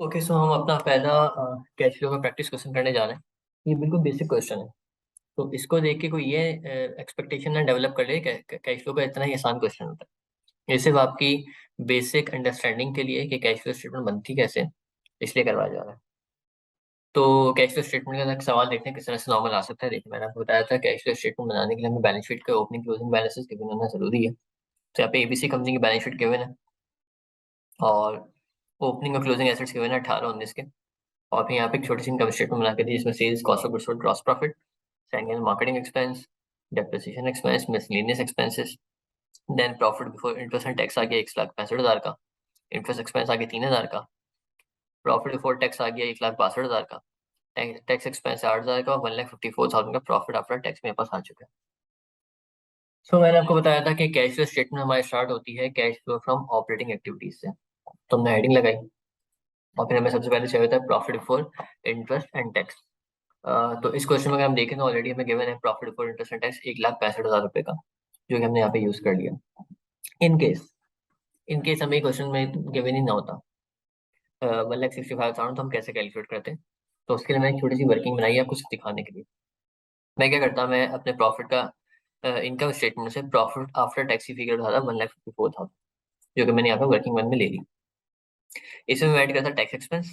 Okay, सो हम अपना पहला कैश फ्लो का प्रैक्टिस क्वेश्चन करने जा रहे हैं। ये बिल्कुल बेसिक क्वेश्चन है। तो इसको देख के कोई ये एक्सपेक्टेशन ना डेवलप कर ले कैश फ्लो का इतना ही आसान क्वेश्चन होता है। ये सिर्फ आपकी बेसिक अंडरस्टैंडिंग के लिए कि कैश फ्लो स्टेटमेंट बनती कैसे, इसलिए करवाया जा रहा है। तो कैश फ्लो स्टेटमेंट का एक सवाल देखते हैं किस तरह से नॉर्मल आ सकता है। देखिए, मैंने आपको बताया था कैश फ्लो स्टेटमेंट बनाने के लिए हमें बैलेंस शीट के ओपनिंग क्लोजिंग बैलेंसेस गिवन होना जरूरी है। तो यहाँ पे एबीसी कंपनी की बैलेंस शीट गिवन है और ओपनिंग और क्लोजिंग एसेट्स गिवन है 18-19 के। और फिर यहाँ पे एक छोटी सी इनकम स्टेटमेंट बना के दी जिसमें sales, cost of goods sold, gross profit, selling and marketing expense, depreciation expense, miscellaneous expenses, then profit before interest and tax आ गया 1,65,000 का, इंटरेस्ट एक्सपेंस आ गया 3,000 का, प्रॉफिट बिफोर टैक्स आ गया 1,62,000 का, टैक्स एक्सपेंस 8,000 का और 1,54,000 का प्रॉफिट आफ्टर टैक्स मेरे पास आ चुका है। सो मैंने आपको बताया था कि कैश फ्लो स्टेटमेंट हमारी स्टार्ट होती है cash flow from operating activities से। तो हमने हेडिंग लगाई और फिर हमें सबसे पहले चाहिए होता है profit before interest and tax. तो इस क्वेश्चन में अगर हम देखें तो ऑलरेडी हमें गिवन है profit before interest and tax 1,65,000 रुपए का, जो कि हमने यहाँ पे यूज कर लिया। इन केस हमें क्वेश्चन में गिवन ही ना होता 1,65,000, तो हम कैसे कैलकुलेट करते हैं। तो उसके लिए मैंने एक छोटी सी वर्किंग बनाई है कुछ दिखाने के लिए। मैं क्या करता, मैं अपने प्रॉफिट का इनकम स्टेटमेंट से प्रॉफिट आफ्टर टैक्स की फिगर उठाता 1,54,000, जो कि मैंने यहाँ पे वर्किंग वन में ले ली। इसमें मैं ऐड करता टैक्स एक्सपेंस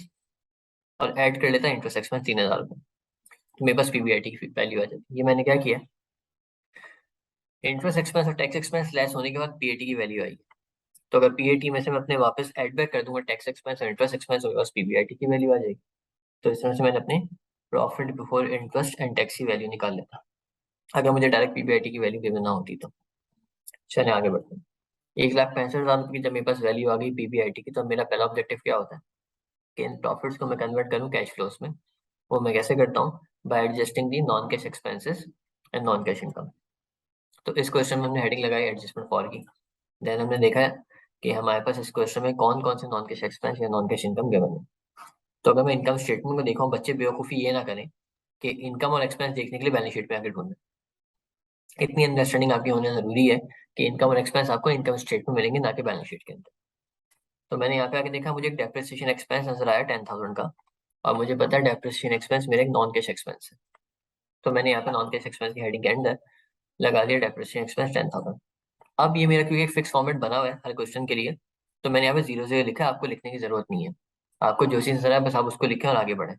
और ऐड कर लेता इंटरेस्ट एक्सपेंस 3,000 रुपये। तो मेरे पास पीबीआईटी की वैल्यू आ जाती है। ये मैंने क्या किया, इंटरेस्ट एक्सपेंस और टैक्स एक्सपेंस लेस होने के बाद पीएटी की वैल्यू आई। तो अगर पीएटी में से मैं अपने वापस ऐड बैक कर दूंगा टैक्स एक्सपेंस और इंटरेस्ट एक्सपेंस, होगा बस पीबीआईटी की वैल्यू आ जाएगी। तो इस तरह से मैंने अपने profit before interest and tax की वैल्यू निकाल लेता, अगर मुझे डायरेक्ट पीबीआईटी की वैल्यू गिवन ना होती तो। चलिए आगे बढ़ते हैं। 1,65,000 रुपये की जब मेरे पास वैल्यू आ गई पीबीआईटी की, तो मेरा पहला ऑब्जेक्टिव क्या होता है कि इन प्रॉफिट्स को मैं कन्वर्ट करूँ कैश फ्लोस में। वो मैं कैसे करता हूँ, bye adjusting the non cash expenses and non cash income. तो इस क्वेश्चन में हमने हेडिंग लगाई एडजस्टमेंट फॉर की। देन हमने देखा है कि हमारे पास इस क्वेश्चन में कौन कौन से नॉन कैश एक्सपेंस या नॉन कैश इनकम गिवन है। तो अगर मैं इनकम स्टेटमेंट में देखा हूँ, बच्चे बेवकूफ़ी ये ना करें कि इनकम और एक्सपेंस देखने के लिए बैलेंस शीट पे आके ढूंढें। इतनी अंडरस्टैंडिंग आपकी होना जरूरी है कि इनकम और एक्सपेंस आपको इनकम स्टेटमेंट मिलेंगे, ना कि बैलेंस शीट के अंदर। तो मैंने यहाँ पे आके देखा, मुझे एक डेप्रिसिएशन एक्सपेंस नजर आया 10,000 का, और मुझे पता है डेप्रिसिएशन एक्सपेंस मेरे एक नॉन कैश एक्सपेंस है। तो मैंने यहाँ पे नॉन कैश एक्सपेंस की हेडिंग के अंदर लगा दिया डेप्रिसिएशन एक्सपेंस 10,000। अब ये मेरा क्योंकि एक फिक्स फॉर्मेट बना हुआ है हर क्वेश्चन के लिए, तो मैंने यहाँ पे 0 0 लिखा है। आपको लिखने की जरूरत नहीं है, आपको जो चीज नजर आए बस आप उसको लिखें और आगे बढ़े।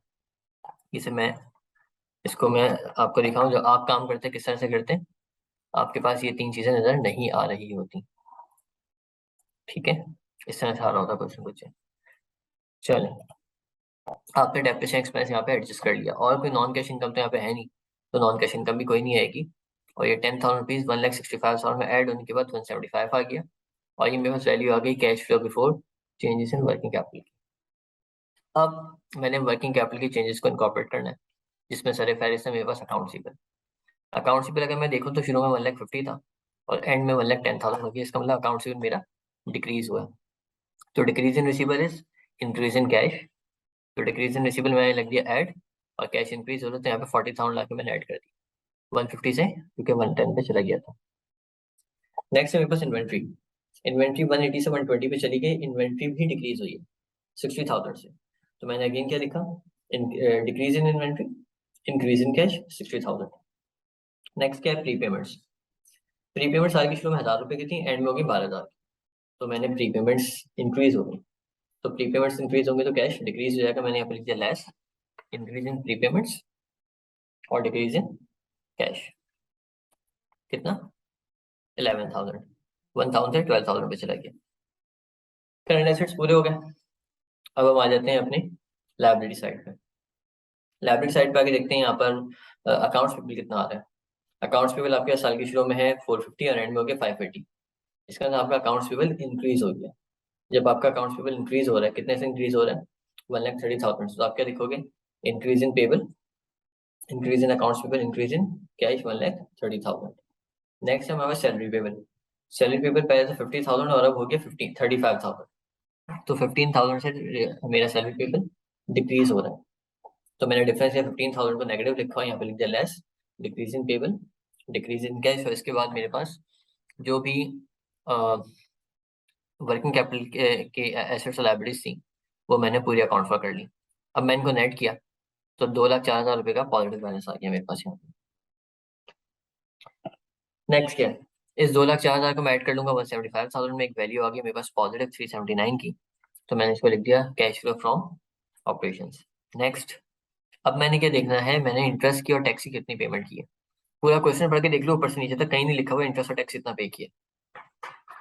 इसे मैं इसको मैं आपको दिखाऊं जो आप काम करते हैं किस तरह से करते हैं। आपके पास ये तीन चीजें नजर नहीं आ रही होती, ठीक है। इस तरह से आ रहा होता क्वेश्चन कुछ। चलें, आपने डेप्रिसिएशन एक्सपेंस यहाँ पे एडजस्ट कर लिया और कोई नॉन कैश इनकम तो यहाँ पे है नहीं, तो नॉन कैश इनकम भी कोई नहीं आएगी। और ये 10,000 रुपीज 1,65,000 में ऐड होने के बाद 175 आ गया, और ये मेरे पास वैल्यू आ गई cash flow before changes in working capital की। अब मैंने वर्किंग कैपिटल की चेंजेस को इनकॉर्पोरेट करना है, जिसमें सर फहरिस्त है मेरे पास अकाउंट्स रिसीवेबल। अकाउंट्स रिसीवेबल अगर मैं देखूँ तो शुरू में 1,50,000 था और एंड में 1,10,000 हो गया। इसका मतलब अकाउंट्स रिसीवेबल मेरा डिक्रीज हुआ है। तो decrease in receivable is increase in cash. तो डिक्रीज इन रिसीवेबल मैंने लग दिया ऐड, और कैश इंक्रीज हो रहा है तो यहाँ पे 40,000 ला के मैंने ऐड कर दी 150 से, क्योंकि 110 पे चला गया था। नेक्स्ट है मेरे पास इन्वेंट्री। इन्वेंट्री 180 से 120 पे चली गई, इन्वेंट्री भी डिक्रीज हुई है 60,000 से। तो मैंने अगेन क्या लिखा, decrease in inventory, increase in cash 60,000। Next क्या है, प्री पेमेंट्स। प्री पेमेंट्स साल की शुरू में 1,000 रुपए की थी, एंड में हो गई 12,000। तो मैंने प्री पेमेंट्स इंक्रीज हो गई, तो प्री पेमेंट्स इंक्रीज होंगे तो कैश डिक्रीज हो जाएगा। मैंने यहाँ पे लिख दिया less increase in pre payments और डिक्रीज इन कैश। कितना, 11,000। 1,000 से 12,000 रुपये चला गया। करंट एसेट्स पूरे हो गए। अब हम आ जाते हैं अपनी लाइबिलिटी साइड पे। लाइबिलिटी साइड पे आके देखते हैं यहाँ पर अकाउंट्स पेबल कितना आ रहा है। अकाउंट्स पेबल आपके साल की शुरू में है 450 और एंड में हो गया 580। इसका मतलब आपका अकाउंट्स पेबल इंक्रीज हो गया। जब आपका अकाउंट्स पेबल इंक्रीज हो रहा है, कितने से इंक्रीज हो रहा है, 1,30,000। तो आप क्या लिखोगे, increase in payable, increase in accounts payable, increase in cash 1,30,000। Next है हमारे सैलरी पेबल। सैलरी पेबल पहले से 50,000 और अब हो गया 35,000। तो 15,000 से मेरा सैलरी पेबल डिक्रीज हो रहा है। तो मैंने डिफरेंस या 15,000 को नेगेटिव लिखा है, यहाँ पे लिख दिया less decrease in payable, decrease in cash. और इसके बाद मेरे पास जो भी वर्किंग कैपिटल के एसेट्स और लायबिलिटीज थी वो मैंने पूरी अकाउंट फॉर कर ली। अब मैं इनको नेट किया तो 2,04,000 रुपये का पॉजिटिव बैलेंस आ गया मेरे पास यहाँ। नेक्स्ट क्या है, इस 2,04,000 को मैं ऐड कर लूंगा 175,000 में, एक वैल्यू आ गई मेरे पास पॉजिटिव 379 की, तो मैंने इसको लिख दिया cash flow from operations. Next, अब मैंने क्या देखना है, मैंने इंटरेस्ट की और टैक्स की कितनी पेमेंट की है। पूरा क्वेश्चन पढ़ के देख लो, ऊपर से नीचे तक कहीं नहीं लिखा हुआ इंटरेस्ट और टैक्स कितना पे किया,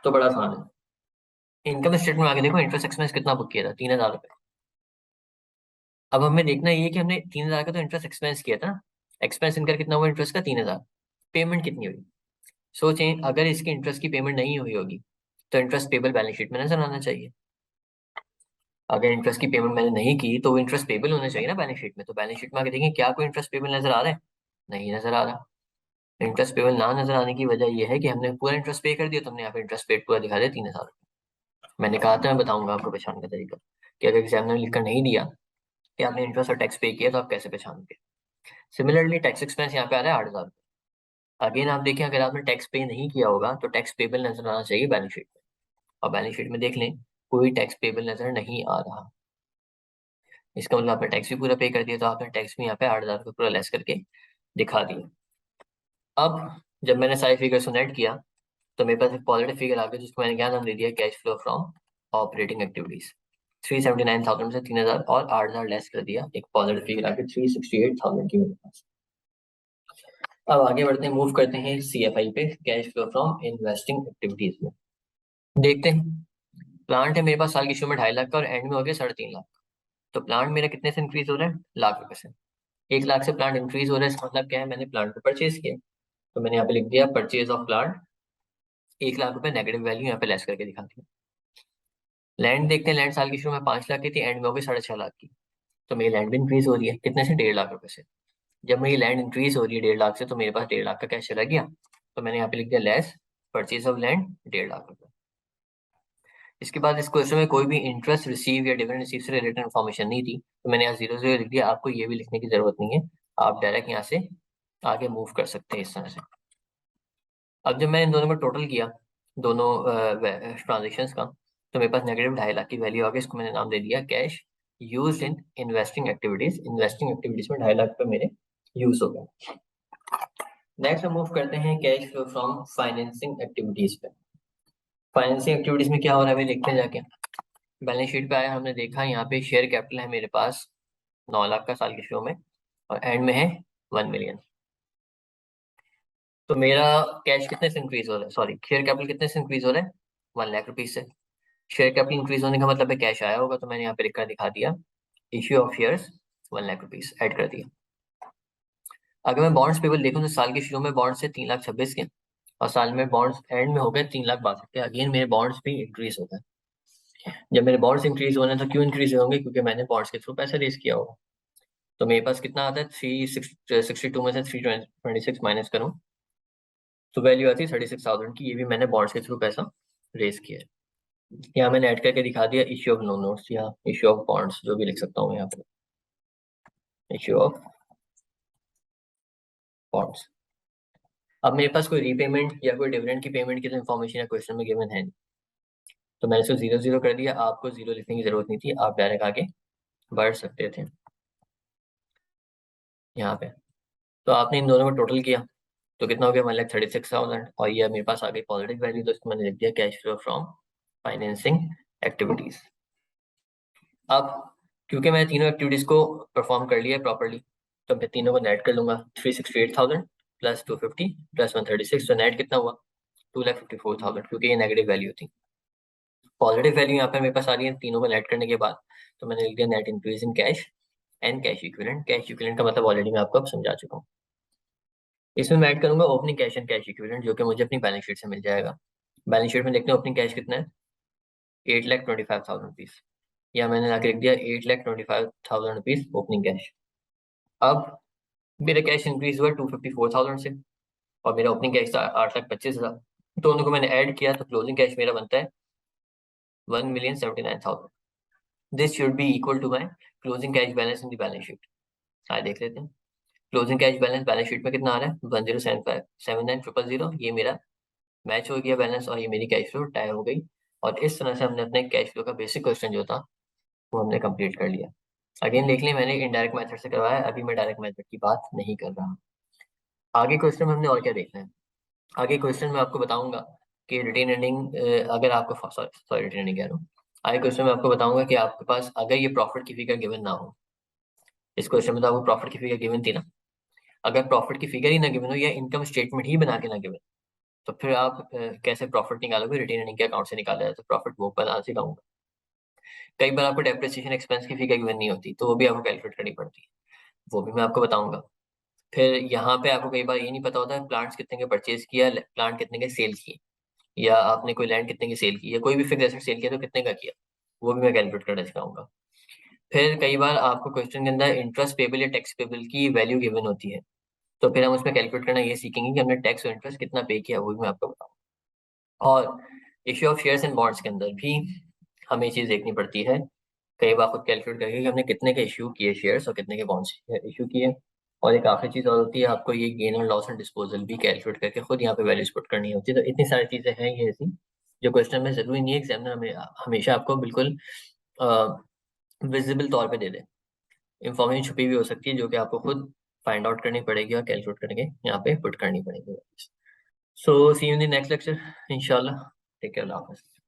तो बड़ा आसान है। इनकम स्टेटमेंट में आगे देखो इंटरेस्ट एक्सपेंस कितना बुक किया था, 3,000 रुपये। अब हमें देखना ये कि हमने 3,000 का तो इंटरेस्ट एक्सपेंस किया था, एक्सपेंस इनकर कितना हुआ इंटरेस्ट का 3,000, पेमेंट कितनी हुई। सोचें अगर इसकी इंटरेस्ट की पेमेंट नहीं हुई होगी तो इंटरेस्ट पेबल बैलेंस शीट में नजर आना चाहिए। अगर इंटरेस्ट की पेमेंट मैंने नहीं की तो इंटरेस्ट पेबल होना चाहिए ना बैलेंस शीट में, तो बैलेंस शीट में आगे देखें क्या कोई इंटरेस्ट पेबल नजर आ रहा है, नहीं नजर आ रहा। इंटरेस्ट पेबल ना नजर आने की वजह यह है कि हमने पूरा इंटरेस्ट पे कर दिया, तो हमने यहाँ पे इंटरेस्ट पेड पूरा दिखा दिया 3,000। मैंने कहा था मैं बताऊंगा आपको पहचान का तरीका, कि अगर एग्जामिनर ने लिखकर नहीं दिया कि आपने इंटरेस्ट और टैक्स पे किया तो आप कैसे पहचानोगे। सिमिलरली टैक्स एक्सपेंस यहाँ पे आ रहा है 8,000। अगेन आप देखें अगर आपने टैक्स पे नहीं किया होगा तो टैक्स पेबल नजर आना चाहिए बैलेंस शीट में, और बैलेंस शीट में देख लें कोई टैक्स पेबल नजर नहीं आ रहा। इसका मतलब आपने टैक्स भी पूरा पे कर दिया, तो आपने टैक्स भी यहाँ पे 8,000 को पूरा लेस करके दिखा दिया। अब जब मैंने सारे फिगर्स को नेट किया तो मेरे पास एक पॉजिटिव फिगर आ गया जिसको मैंने क्या नाम दे दिया, cash flow from operating activities. 379,000 से 3,000 और 8,000 लेस कर दिया, एक पॉजिटिव फिगर आ गया 368,000 की मेरे पास। अब आगे बढ़ते हैं, मूव करते हैं CFI पे, cash flow from investing activities में। देखते हैं, प्लांट है मेरे पास साल की शुरू में 2.5 लाख का और एंड में हो गया 3.5 लाख। तो प्लांट मेरा कितने से इंक्रीज हो रहा है, लाख रुपए से। 1 लाख से प्लांट इंक्रीज हो रहा है, इसका मतलब क्या है, मैंने प्लांट को परचेज किया, तो मैंने यहाँ पे लिख दिया परचेज ऑफ प्लांट। 1 लाख रुपए नेगेटिव वैल्यू यहाँ पे लेस करके दिखा दिया। लैंड देखते हैं, लैंड साल की शुरू में 5 लाख की थी, एंड में हो गई 6.5 लाख की, तो मेरी लैंड भी इंक्रीज हो रही है, कितने से, 1.5 लाख रुपए से। जब मेरी लैंड इंक्रीज हो रही है 1.5 लाख से, तो मेरे पास 1.5 लाख का कैश चला गया, तो मैंने यहाँ पे लिख दिया less purchase of land 1.5 lakh रुपए। इसके बाद इस क्वेश्चन में कोई भी इंटरेस्ट रिसीव या डिविडेंड रिसीव से रिलेटेड इन्फॉर्मेशन नहीं थी, तो मैंने यहाँ 0 0 लिख दिया। आपको ये भी लिखने की जरूरत नहीं है, आप डायरेक्ट यहाँ से आगे मूव कर सकते हैं इस तरह से। अब जब मैंने इन दोनों को टोटल किया, दोनों ट्रांजेक्शन्स का, तो मेरे पास नेगेटिव 2.5 लाख की वैल्यू आ गई। इसको मैंने नाम दे दिया cash use in investing activities. Investing activities में 2.5 लाख रुपए मेरे यूज हो गए। नेक्स्ट हम मूव करते हैं cash flow from financing activities पे। फाइनेंसिंग एक्टिविटीज में क्या हो रहा है अभी देखते हैं जाके। बैलेंस शीट पे आया, हमने देखा यहाँ पे शेयर कैपिटल है मेरे पास 9 लाख का साल के शुरू में, और एंड में है 1 मिलियन। तो मेरा कैश कितने से इंक्रीज हो रहा है, सॉरी शेयर कैपिटल कितने से इंक्रीज हो रहा है, 1 लाख रुपीज से। शेयर कैपिटल इंक्रीज होने का मतलब है कैश आया होगा, तो मैंने यहाँ पे लिखकर दिखा दिया issue of shares 1 lakh rupees add कर दिया। अगर मैं बॉन्ड्स पेबल देखूँ तो साल के शुरू में बॉन्ड्स से 3,26,000 के, और साल में बॉन्ड्स एंड में हो गए 3,62,000 के। अगेन मेरे बॉन्ड्स भी इंक्रीज हो गए। जब मेरे बॉन्ड्स इंक्रीज होने तो क्यों इंक्रीज होंगे, क्योंकि मैंने बॉन्ड्स के थ्रू पैसा रेज किया होगा। तो मेरे पास कितना आता है, 362 में से 326 माइनस करूँ तो वैल्यू आती है 36,000 की। ये भी मैंने बॉन्ड्स के थ्रू पैसा रेज किया है। यहाँ मैंने ऐड करके दिखा दिया इश्यू ऑफ नो नोट्स या इश्यू ऑफ बॉन्ड्स, जो भी लिख सकता हूँ यहाँ पे, इश्यू ऑफ बॉन्ड्स। अब मेरे पास कोई रीपेमेंट या कोई डिविडेंड की पेमेंट की तो इन्फॉर्मेशन या क्वेश्चन में गिवन है नहीं, तो मैंने इसको 0 0 कर दिया। आपको 0 लिखने की जरूरत नहीं थी, आप डायरेक्ट आगे बढ़ सकते थे यहाँ पे। तो आपने इन दोनों को टोटल किया तो कितना हो गया, 1,36,000, और ये मेरे पास आ गई पॉजिटिव वैल्यू, तो इसको मैंने लिख दिया cash flow from financing activities. अब क्योंकि मैंने तीनों एक्टिविटीज को परफॉर्म कर लिया है प्रॉपरली, तो मैं तीनों को नेट कर लूंगा। 368,000 प्लस 250 प्लस 136, तो नेट कितना हुआ, 2,54,000, क्योंकि ये नेगेटिव वैल्यू थी। पॉजिटिव वैल्यू यहाँ पे मेरे पास आ रही है तीनों को नेट करने के बाद, तो मैंने लिख दिया net increase in cash and cash equivalent. Cash equivalent का मतलब ऑलरेडी मैं आपको अब समझा चुका हूँ। इसमें मैं ऐड करूंगा opening cash and cash equivalent, जो कि मुझे अपनी बैलेंस शीट से मिल जाएगा। बैलेंस शीट में देखते हैं ओपनिंग कैश कितना है, 8,25,000 रुपीज। या मैंने आके लिख दिया 8,25,000 रुपीज ओपनिंग कैश। अब मेरा कैश इंक्रीज हुआ 254,000 से, और मेरा ओपनिंग कैश था 8,25,000। दोनों को मैंने ऐड किया तो क्लोजिंग कैश मेरा बनता है 1,79,000। This should be equal to my closing cash balance in the balance sheet. आइए देख लेते हैं closing cash balance balance sheet में कितना आ रहा है, 1,075,79,000। ये मेरा मैच हो गया बैलेंस, और ये मेरी कैश फ्लो टाई हो गई। और इस तरह से हमने अपने कैश फ्लो का बेसिक क्वेश्चन जो था वो हमने कंप्लीट कर लिया। अगेन देख लें, मैंने इनडायरेक्ट मेथड से करवाया है, अभी मैं डायरेक्ट मेथड की बात नहीं कर रहा। आगे क्वेश्चन में हमने और क्या देखना है? आगे क्वेश्चन में आपको बताऊंगा कि रिटेन अर्निंग, अगर आपको सॉरी रिटेन अर्निंग कह रहा हूँ, आगे क्वेश्चन में आपको बताऊंगा कि आपके पास अगर ये प्रॉफिट की फिगर गिवन ना हो, इस क्वेश्चन में तो आपको प्रॉफिट की फिगर गिवन थी ना, अगर प्रॉफिट की फिगर ही ना गिवन हो या इनकम स्टेटमेंट ही बना के ना गिवन, तो फिर आप कैसे प्रॉफिट निकालोगे? रिटेन अर्निंग के अकाउंट से निकाला जाए तो प्रॉफिट वो बना सिखाऊंगा। कई बार आपको डेप्रिसिएशन एक्सपेंस की फिगर गिवन नहीं होती, तो वो भी आपको कैलकुलेट करनी पड़ती है, वो भी मैं आपको बताऊंगा। फिर यहाँ पे आपको कई बार ये नहीं पता होता है प्लांट्स कितने के परचेज किया, प्लांट कितने के सेल किए, या आपने कोई लैंड कितने की सेल की, या कोई भी फिक्स एसेट सेल किया तो कितने का किया, वो भी मैं कैलकुलेट करना सिखाऊंगा। फिर कई बार आपको क्वेश्चन के अंदर इंटरेस्ट पेबल या टैक्स पेबल की वैल्यू गिवन होती है, तो फिर हम उसमें कैलकुलेट करना ये सीखेंगे कि हमने टैक्स और इंटरेस्ट कितना पे किया, वो भी मैं आपको बताऊंगा। और issue of shares and bonds के अंदर भी हमें ये चीज़ देखनी पड़ती है, कई बार खुद कैलकुलेट करके कि हमने कितने के इश्यू किए शेयर्स और कितने के बॉन्ड्स इश्यू किए। और एक आखिरी चीज़ और होती है, आपको ये गेन और लॉस एंड डिस्पोजल भी कैलकुलेट करके खुद यहाँ पे वैल्यूज पुट करनी होती है। तो इतनी सारी चीज़ें हैं ये ऐसी जो क्वेश्चन में जरूरी नहीं है एग्जामिनर हमें हमेशा आपको बिल्कुल विजिबल तौर पे दे दे। इंफॉर्मेशन छुपी हुई हो सकती है जो कि आपको खुद फाइंड आउट करनी पड़ेगी और कैलकुलेट करके यहाँ पे पुट करनी पड़ेगी। So see you in the next lecture इंशाल्लाह। टेक केयर, अल्लाह हाफिज़।